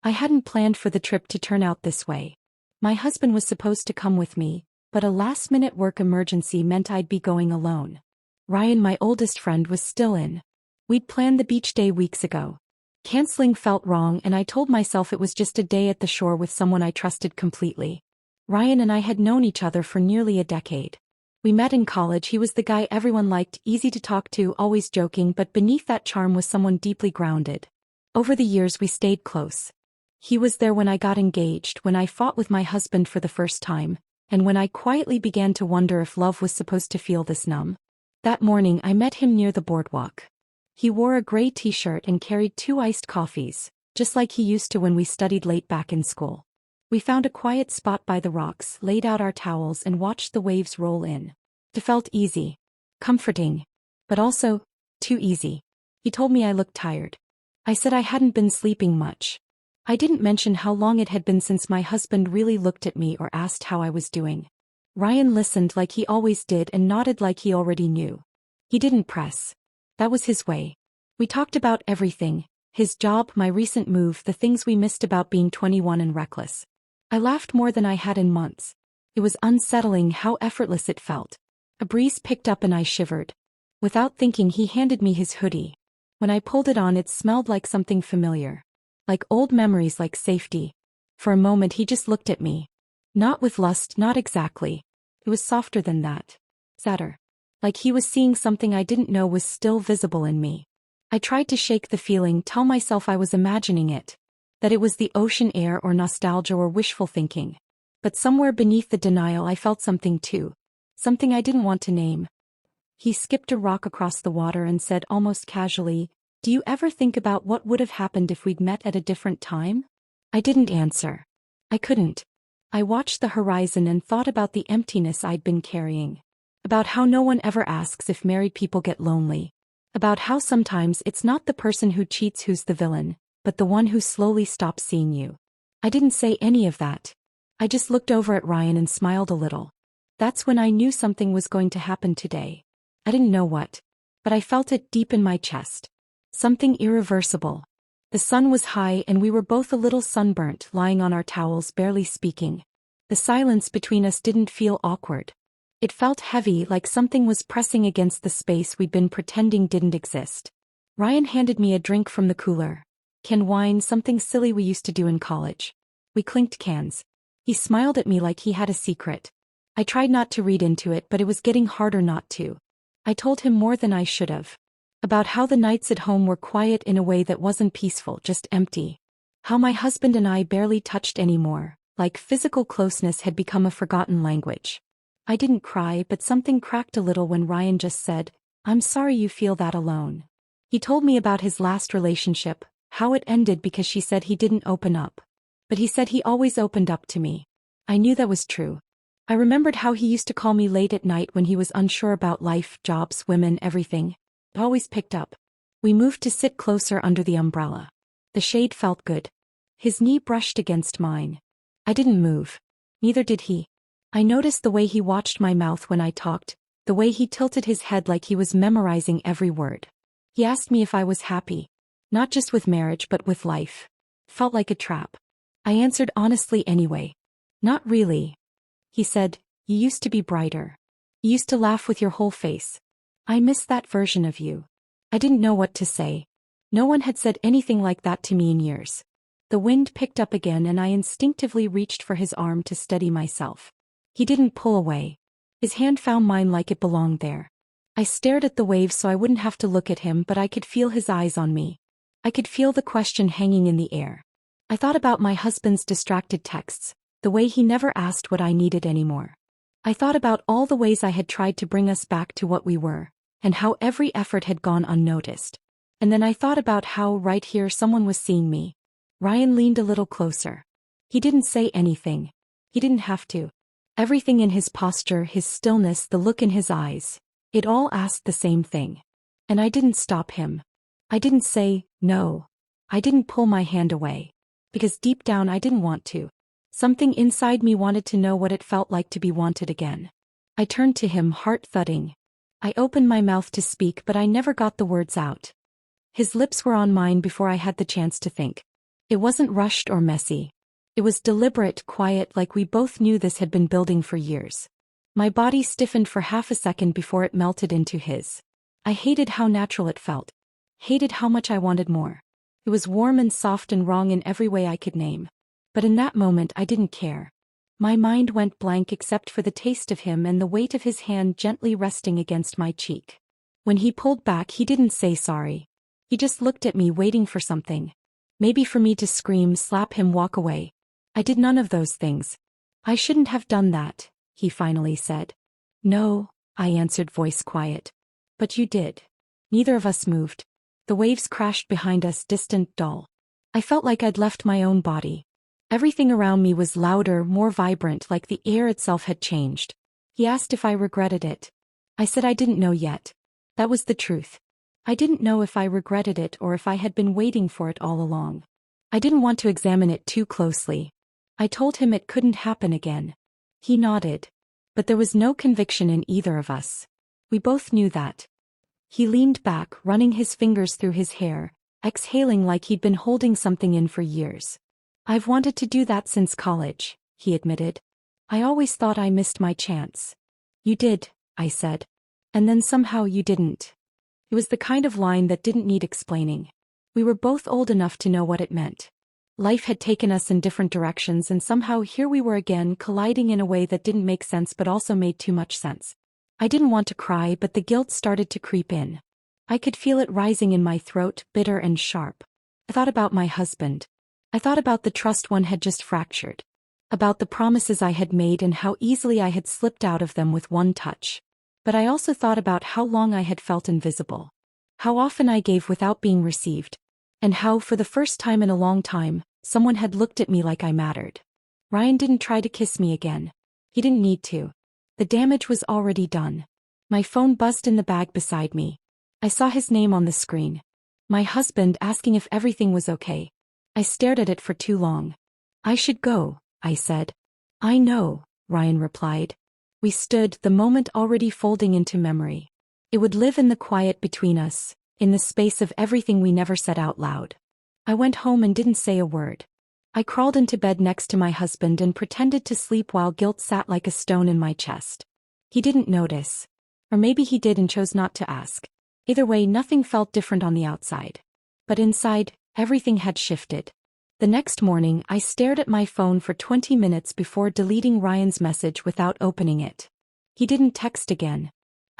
I hadn't planned for the trip to turn out this way. My husband was supposed to come with me, but a last-minute work emergency meant I'd be going alone. Ryan, my oldest friend, was still in. We'd planned the beach day weeks ago. Canceling felt wrong, and I told myself it was just a day at the shore with someone I trusted completely. Ryan and I had known each other for nearly a decade. We met in college. He was the guy everyone liked, easy to talk to, always joking, but beneath that charm was someone deeply grounded. Over the years we stayed close. He was there when I got engaged, when I fought with my husband for the first time, and when I quietly began to wonder if love was supposed to feel this numb. That morning I met him near the boardwalk. He wore a gray t-shirt and carried 2 iced coffees, just like he used to when we studied late back in school. We found a quiet spot by the rocks, laid out our towels, and watched the waves roll in. It felt easy, comforting, but also too easy. He told me I looked tired. I said I hadn't been sleeping much. I didn't mention how long it had been since my husband really looked at me or asked how I was doing. Ryan listened like he always did and nodded like he already knew. He didn't press. That was his way. We talked about everything: his job, my recent move, the things we missed about being 21 and reckless. I laughed more than I had in months. It was unsettling how effortless it felt. A breeze picked up and I shivered. Without thinking, he handed me his hoodie. When I pulled it on, it smelled like something familiar. Like old memories, like safety. For a moment he just looked at me. Not with lust, not exactly. It was softer than that. Sadder. Like he was seeing something I didn't know was still visible in me. I tried to shake the feeling, tell myself I was imagining it. That it was the ocean air or nostalgia or wishful thinking. But somewhere beneath the denial I felt something too. Something I didn't want to name. He skipped a rock across the water and said almost casually, "Do you ever think about what would have happened if we'd met at a different time?" I didn't answer. I couldn't. I watched the horizon and thought about the emptiness I'd been carrying. About how no one ever asks if married people get lonely. About how sometimes it's not the person who cheats who's the villain, but the one who slowly stops seeing you. I didn't say any of that. I just looked over at Ryan and smiled a little. That's when I knew something was going to happen today. I didn't know what, but I felt it deep in my chest. Something irreversible. The sun was high and we were both a little sunburnt, lying on our towels, barely speaking. The silence between us didn't feel awkward. It felt heavy, like something was pressing against the space we'd been pretending didn't exist. Ryan handed me a drink from the cooler. Canned wine, something silly we used to do in college. We clinked cans. He smiled at me like he had a secret. I tried not to read into it, but it was getting harder not to. I told him more than I should have. About how the nights at home were quiet in a way that wasn't peaceful, just empty. How my husband and I barely touched anymore, like physical closeness had become a forgotten language. I didn't cry, but something cracked a little when Ryan just said, "I'm sorry you feel that alone." He told me about his last relationship, how it ended because she said he didn't open up. But he said he always opened up to me. I knew that was true. I remembered how he used to call me late at night when he was unsure about life, jobs, women, everything. It always picked up. We moved to sit closer under the umbrella. The shade felt good. His knee brushed against mine. I didn't move. Neither did he. I noticed the way he watched my mouth when I talked, the way he tilted his head like he was memorizing every word. He asked me if I was happy. Not just with marriage but with life. Felt like a trap. I answered honestly anyway. Not really. He said, "You used to be brighter. You used to laugh with your whole face. I miss that version of you." I didn't know what to say. No one had said anything like that to me in years. The wind picked up again and I instinctively reached for his arm to steady myself. He didn't pull away. His hand found mine like it belonged there. I stared at the waves so I wouldn't have to look at him, but I could feel his eyes on me. I could feel the question hanging in the air. I thought about my husband's distracted texts, the way he never asked what I needed anymore. I thought about all the ways I had tried to bring us back to what we were, and how every effort had gone unnoticed. And then I thought about how, right here, someone was seeing me. Ryan leaned a little closer. He didn't say anything. He didn't have to. Everything in his posture, his stillness, the look in his eyes, it all asked the same thing. And I didn't stop him. I didn't say, no. I didn't pull my hand away. Because deep down I didn't want to. Something inside me wanted to know what it felt like to be wanted again. I turned to him, heart thudding. I opened my mouth to speak, but I never got the words out. His lips were on mine before I had the chance to think. It wasn't rushed or messy. It was deliberate, quiet, like we both knew this had been building for years. My body stiffened for half a second before it melted into his. I hated how natural it felt. Hated how much I wanted more. It was warm and soft and wrong in every way I could name. But in that moment I didn't care. My mind went blank except for the taste of him and the weight of his hand gently resting against my cheek. When he pulled back, he didn't say sorry. He just looked at me, waiting for something. Maybe for me to scream, slap him, walk away. I did none of those things. I shouldn't have done that, he finally said. No, I answered, voice quiet. But you did. Neither of us moved. The waves crashed behind us, distant, dull. I felt like I'd left my own body. Everything around me was louder, more vibrant, like the air itself had changed. He asked if I regretted it. I said I didn't know yet. That was the truth. I didn't know if I regretted it or if I had been waiting for it all along. I didn't want to examine it too closely. I told him it couldn't happen again. He nodded. But there was no conviction in either of us. We both knew that. He leaned back, running his fingers through his hair, exhaling like he'd been holding something in for years. I've wanted to do that since college, he admitted. I always thought I missed my chance. You did, I said. And then somehow you didn't. It was the kind of line that didn't need explaining. We were both old enough to know what it meant. Life had taken us in different directions, and somehow here we were again, colliding in a way that didn't make sense but also made too much sense. I didn't want to cry, but the guilt started to creep in. I could feel it rising in my throat, bitter and sharp. I thought about my husband. I thought about the trust one had just fractured. About the promises I had made and how easily I had slipped out of them with one touch. But I also thought about how long I had felt invisible. How often I gave without being received. And how, for the first time in a long time, someone had looked at me like I mattered. Ryan didn't try to kiss me again. He didn't need to. The damage was already done. My phone buzzed in the bag beside me. I saw his name on the screen. My husband, asking if everything was okay. I stared at it for too long. I should go, I said. I know, Ryan replied. We stood, the moment already folding into memory. It would live in the quiet between us, in the space of everything we never said out loud. I went home and didn't say a word. I crawled into bed next to my husband and pretended to sleep while guilt sat like a stone in my chest. He didn't notice. Or maybe he did and chose not to ask. Either way, nothing felt different on the outside. But inside, everything had shifted. The next morning, I stared at my phone for 20 minutes before deleting Ryan's message without opening it. He didn't text again.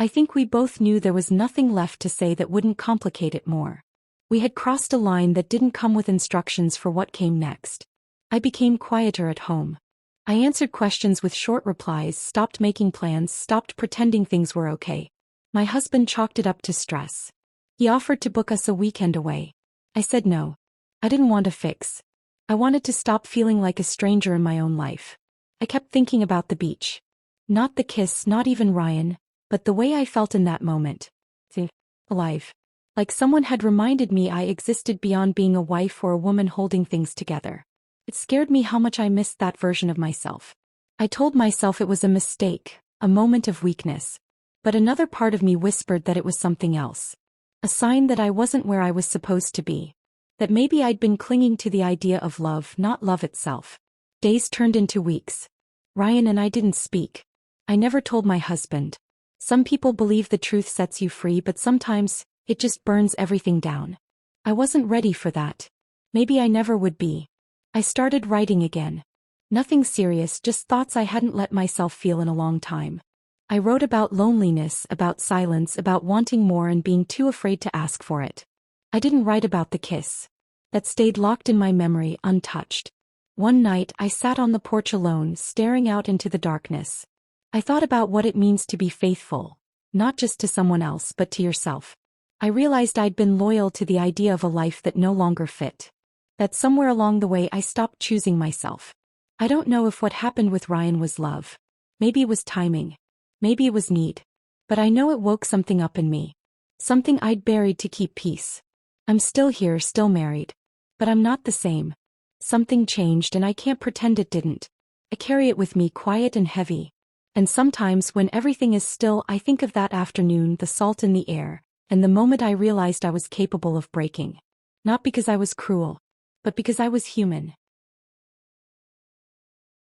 I think we both knew there was nothing left to say that wouldn't complicate it more. We had crossed a line that didn't come with instructions for what came next. I became quieter at home. I answered questions with short replies, stopped making plans, stopped pretending things were okay. My husband chalked it up to stress. He offered to book us a weekend away. I said no. I didn't want a fix. I wanted to stop feeling like a stranger in my own life. I kept thinking about the beach. Not the kiss, not even Ryan, but the way I felt in that moment. Alive. Like someone had reminded me I existed beyond being a wife or a woman holding things together. It scared me how much I missed that version of myself. I told myself it was a mistake, a moment of weakness. But another part of me whispered that it was something else. A sign that I wasn't where I was supposed to be. That maybe I'd been clinging to the idea of love, not love itself. Days turned into weeks. Ryan and I didn't speak. I never told my husband. Some people believe the truth sets you free, but sometimes, it just burns everything down. I wasn't ready for that. Maybe I never would be. I started writing again. Nothing serious, just thoughts I hadn't let myself feel in a long time. I wrote about loneliness, about silence, about wanting more and being too afraid to ask for it. I didn't write about the kiss. That stayed locked in my memory, untouched. One night, I sat on the porch alone, staring out into the darkness. I thought about what it means to be faithful, not just to someone else but to yourself. I realized I'd been loyal to the idea of a life that no longer fit. That somewhere along the way I stopped choosing myself. I don't know if what happened with Ryan was love. Maybe it was timing. Maybe it was need. But I know it woke something up in me. Something I'd buried to keep peace. I'm still here, still married. But I'm not the same. Something changed and I can't pretend it didn't. I carry it with me, quiet and heavy. And sometimes when everything is still, I think of that afternoon, the salt in the air, and the moment I realized I was capable of breaking. Not because I was cruel. but because I was human.